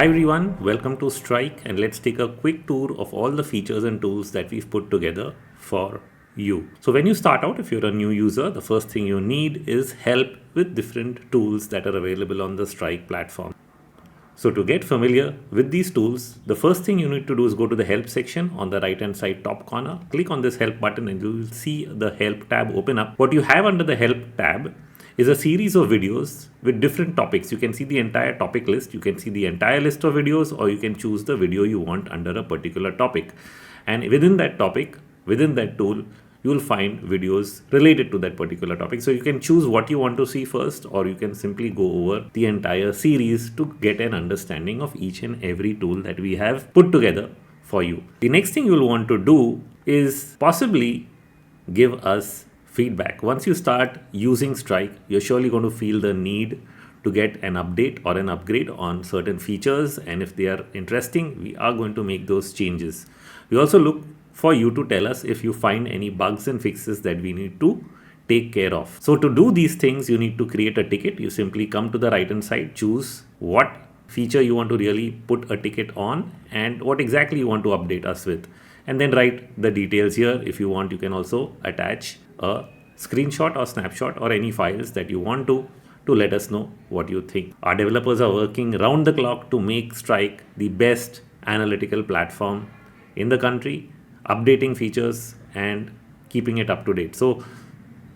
Hi everyone, welcome to Strike, and let's take a quick tour of all the features and tools that we've put together for you. So when you start out, if you're a new user, the first thing you need is help with different tools that are available on the Strike platform. So to get familiar with these tools, the first thing you need to do is go to the help section on the right hand side top corner. Click on this help button and you will see the help tab open up. What you have under the help tab is a series of videos with different topics. You can see the entire topic list, you can see the entire list of videos, or you can choose the video you want under a particular topic. And within that topic, within that tool, you will find videos related to that particular topic. So you can choose what you want to see first, or you can simply go over the entire series to get an understanding of each and every tool that we have put together for you. The next thing you'll want to do is possibly give us feedback. Once you start using Strike, you're surely going to feel the need to get an update or an upgrade on certain features, and if they are interesting, we are going to make those changes. We also look for you to tell us if you find any bugs and fixes that we need to take care of. So to do these things, you need to create a ticket. You simply come to the right hand side, choose what feature you want to really put a ticket on and what exactly you want to update us with, and then write the details here. If you want, you can also attach a screenshot or snapshot or any files that you want to let us know what you think. Our developers are working round the clock to make Strike the best analytical platform in the country, updating features and keeping it up to date. So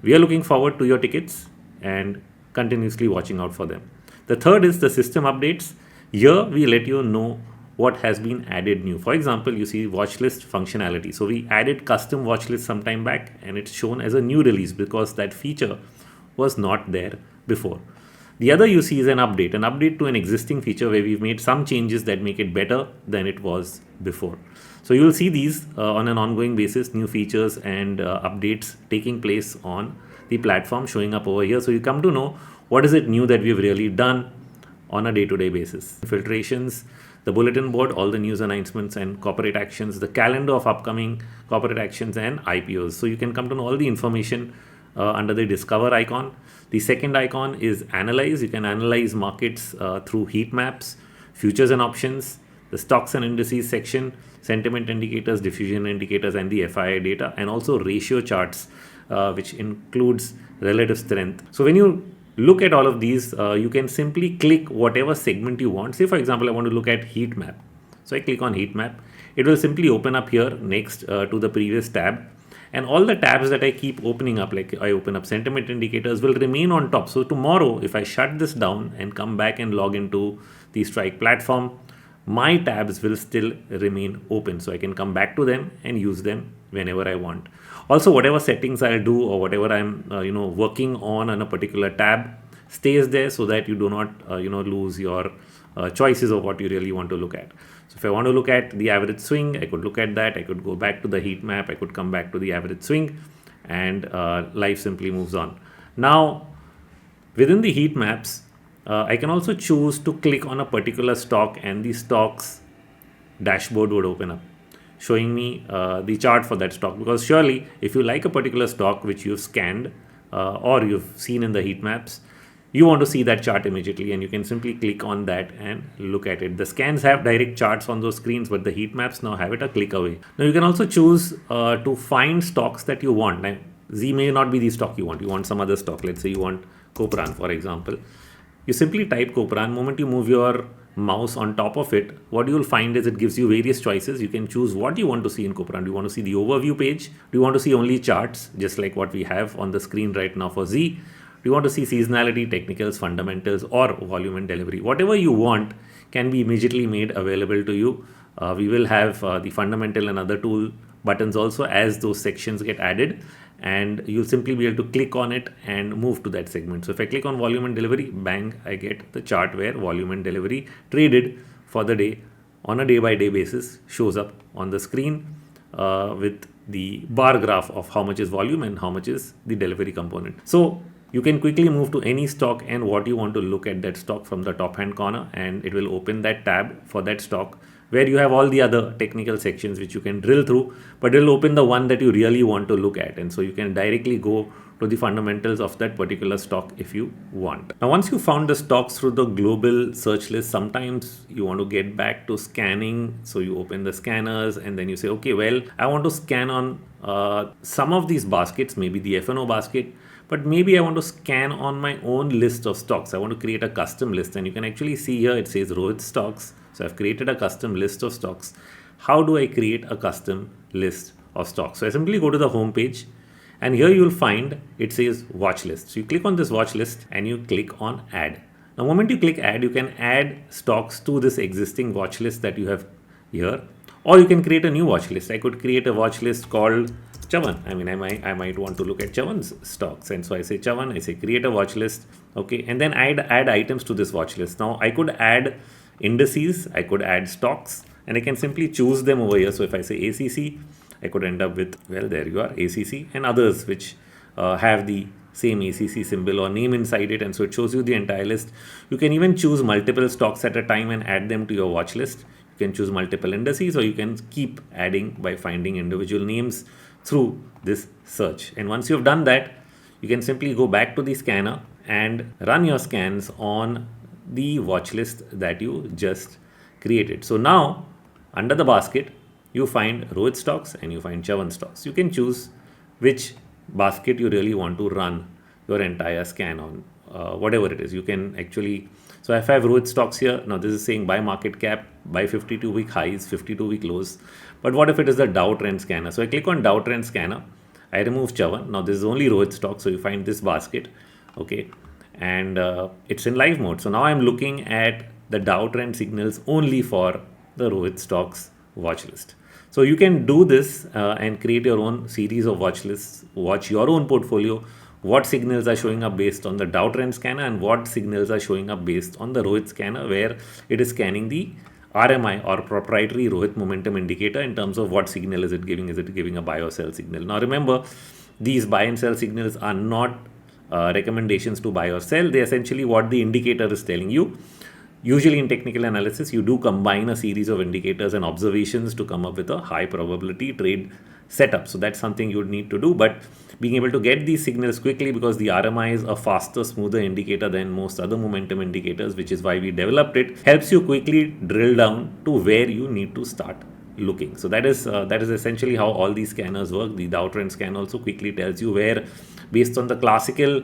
we are looking forward to your tickets and continuously watching out for them. The third is the system updates. Here we let you know what has been added new. For example, you see watchlist functionality. So we added custom watchlist some time back and it's shown as a new release because that feature was not there before. The other you see is an update to an existing feature where we've made some changes that make it better than it was before. So you will see these on an ongoing basis, new features and updates taking place on the platform showing up over here. So you come to know what is it new that we've really done on a day-to-day basis. Filtrations, the bulletin board, all the news announcements and corporate actions, the calendar of upcoming corporate actions and IPOs. So you can come to know all the information under the discover icon. The second icon is analyze. You can analyze markets through heat maps, futures and options, the stocks and indices section, sentiment indicators, diffusion indicators and the FII data, and also ratio charts, which includes relative strength. So when you look at all of these, you can simply click whatever segment you want. Say for example, I want to look at heat map. So I click on heat map. It will simply open up here next to the previous tab. And all the tabs that I keep opening up, like I open up sentiment indicators, will remain on top. So tomorrow, if I shut this down and come back and log into the Strike platform, my tabs will still remain open. So I can come back to them and use them whenever I want. Also, whatever settings I'll do or whatever I'm working on a particular tab stays there so that you do not lose your choices of what you really want to look at. So if I want to look at the average swing, I could look at that. I could go back to the heat map. I could come back to the average swing, and life simply moves on. Now, within the heat maps, I can also choose to click on a particular stock and the stock's dashboard would open up, showing me the chart for that stock. Because surely if you like a particular stock which you've scanned or you've seen in the heat maps, you want to see that chart immediately, and you can simply click on that and look at it. The scans have direct charts on those screens, but the heat maps now have it a click away. Now you can also choose to find stocks that you want. Now, Z may not be the stock you want some other stock. Let's say you want Copran, for example. You simply type Copran. The moment you move your mouse on top of it, what you will find is it gives you various choices. You can choose what you want to see in Copran. Do you want to see the overview page? Do you want to see only charts, just like what we have on the screen right now for Z? Do you want to see seasonality, technicals, fundamentals, or volume and delivery? Whatever you want can be immediately made available to you. We will have the fundamental and other tool buttons also as those sections get added, and you'll simply be able to click on it and move to that segment. So if I click on volume and delivery, bang, I get the chart where volume and delivery traded for the day on a day-by-day basis shows up on the screen with the bar graph of how much is volume and how much is the delivery component. So you can quickly move to any stock and what you want to look at that stock from the top hand corner, and it will open that tab for that stock where you have all the other technical sections which you can drill through, but it will open the one that you really want to look at. And so you can directly go to the fundamentals of that particular stock if you want. Now, once you found the stocks through the global search list, sometimes you want to get back to scanning. So you open the scanners and then you say, okay, well, I want to scan on some of these baskets, maybe the F&O basket, but maybe I want to scan on my own list of stocks. I want to create a custom list, and you can actually see here it says Rohit stocks. So I've created a custom list of stocks. How do I create a custom list of stocks? So I simply go to the home page, and here you'll find it says watch list. So you click on this watch list and you click on add. Now, the moment you click add, you can add stocks to this existing watch list that you have here, or you can create a new watch list. I could create a watch list called Chavan. I mean, I might want to look at Chavan's stocks, and so I say Chavan, I say create a watch list, okay, and then add items to this watch list. Now I could add indices, I could add stocks, and I can simply choose them over here. So if I say ACC, I could end up with, well, there you are, ACC, and others which have the same ACC symbol or name inside it, and so it shows you the entire list. You can even choose multiple stocks at a time and add them to your watch list. You can choose multiple indices, or you can keep adding by finding individual names through this search. And once you've done that, you can simply go back to the scanner and run your scans on the watch list that you just created. So now under the basket, you find Rohit stocks and you find Chavan stocks. You can choose which basket you really want to run your entire scan on, whatever it is. You can actually, so if I have Rohit stocks here, now this is saying buy market cap, buy 52-week highs, 52-week lows. But what if it is the Dow Trend Scanner? So I click on Dow Trend Scanner, I remove Chavan. Now this is only Rohit stock, so you find this basket, okay, and it's in live mode. So now I'm looking at the Dow Trend signals only for the Rohit stocks watch list. So you can do this and create your own series of watch lists, watch your own portfolio, what signals are showing up based on the Dow Trend Scanner and what signals are showing up based on the Rohit scanner, where it is scanning the RMI or proprietary Rohit momentum indicator in terms of what signal is it giving. Is it giving a buy or sell signal? Now remember, these buy and sell signals are not recommendations to buy or sell. They essentially what the indicator is telling you. Usually in technical analysis, you do combine a series of indicators and observations to come up with a high probability trade setup. So that's something you would need to do. But being able to get these signals quickly, because the RMI is a faster, smoother indicator than most other momentum indicators, which is why we developed it, helps you quickly drill down to where you need to start looking. So that is essentially how all these scanners work. The Dow Trend Scanner also quickly tells you where, based on the classical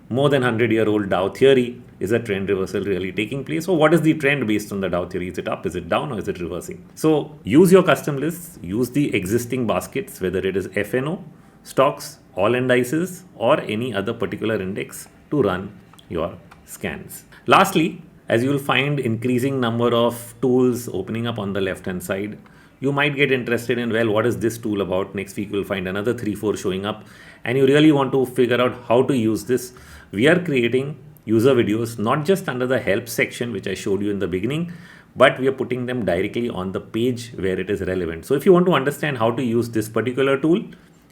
more than 100-year-old Dow theory, is a trend reversal really taking place? So what is the trend based on the Dow theory? Is it up, is it down, or is it reversing? So use your custom lists, use the existing baskets, whether it is FNO, stocks, all indices, or any other particular index to run your scans. Lastly, as you will find increasing number of tools opening up on the left hand side, you might get interested in, well, what is this tool about? Next week you'll find another 3-4 showing up, and you really want to figure out how to use this. We are creating user videos not just under the help section which I showed you in the beginning, but we are putting them directly on the page where it is relevant. So if you want to understand how to use this particular tool,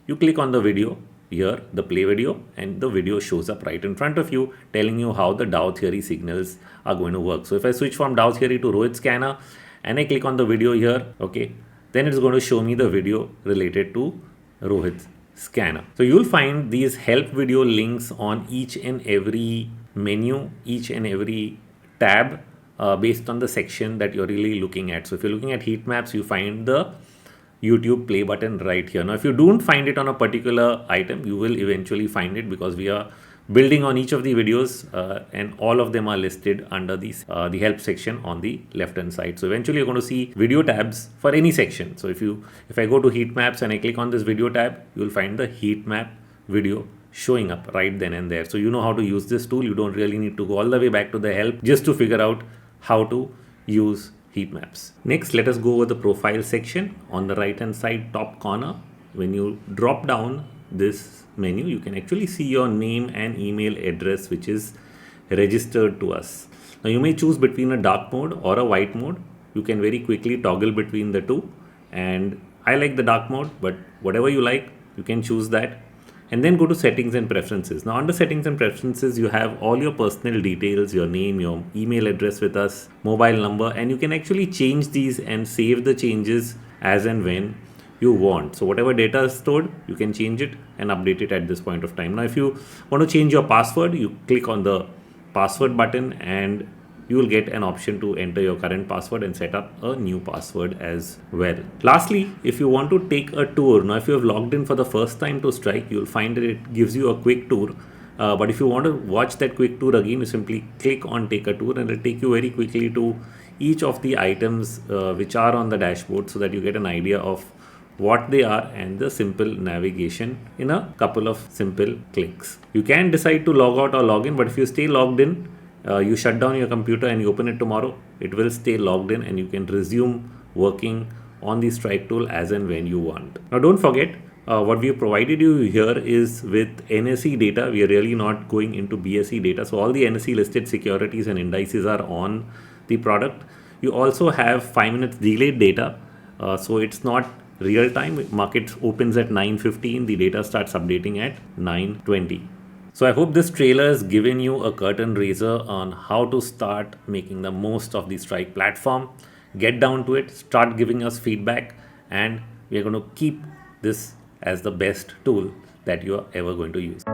you click on the video here, the play video, and the video shows up right in front of you telling you how the Dow theory signals are going to work. So if I switch from Dow theory to Rohit scanner and I click on the video here, okay, then it's going to show me the video related to Rohit scanner. So you'll find these help video links on each and every menu, each and every tab based on the section that you're really looking at. So if you're looking at heat maps, you find the YouTube play button right here. Now, if you don't find it on a particular item, you will eventually find it, because we are building on each of the videos and all of them are listed under these the help section on the left hand side. So eventually you're going to see video tabs for any section. So if I go to heat maps and I click on this video tab, you will find the heat map video showing up right then and there. So you know how to use this tool. You don't really need to go all the way back to the help just to figure out how to use heat maps. Next, let us go over the profile section. On the right hand side top corner, when you drop down this menu, you can actually see your name and email address which is registered to us. Now you may choose between a dark mode or a white mode. You can very quickly toggle between the two, and I like the dark mode, but whatever you like, you can choose that. And then go to settings and preferences. Now under settings and preferences, you have all your personal details, your name, your email address with us, mobile number, and you can actually change these and save the changes as and when you want. So whatever data is stored, you can change it and update it at this point of time. Now if you want to change your password, you click on the password button and you will get an option to enter your current password and set up a new password as well. Lastly, if you want to take a tour, now if you have logged in for the first time to Strike, you'll find that it gives you a quick tour. But if you want to watch that quick tour again, you simply click on take a tour and it'll take you very quickly to each of the items which are on the dashboard, so that you get an idea of what they are and the simple navigation in a couple of simple clicks. You can decide to log out or log in, but if you stay logged in, you shut down your computer and you open it tomorrow, it will stay logged in and you can resume working on the Strike tool as and when you want. Now don't forget, what we have provided you here is with NSE data. We are really not going into BSE data. So all the NSE listed securities and indices are on the product. You also have 5 minutes delayed data. So it's not real time. Market opens at 9:15. The data starts updating at 9:20. So I hope this trailer has given you a curtain raiser on how to start making the most of the Strike platform. Get down to it, start giving us feedback, and we are going to keep this as the best tool that you are ever going to use.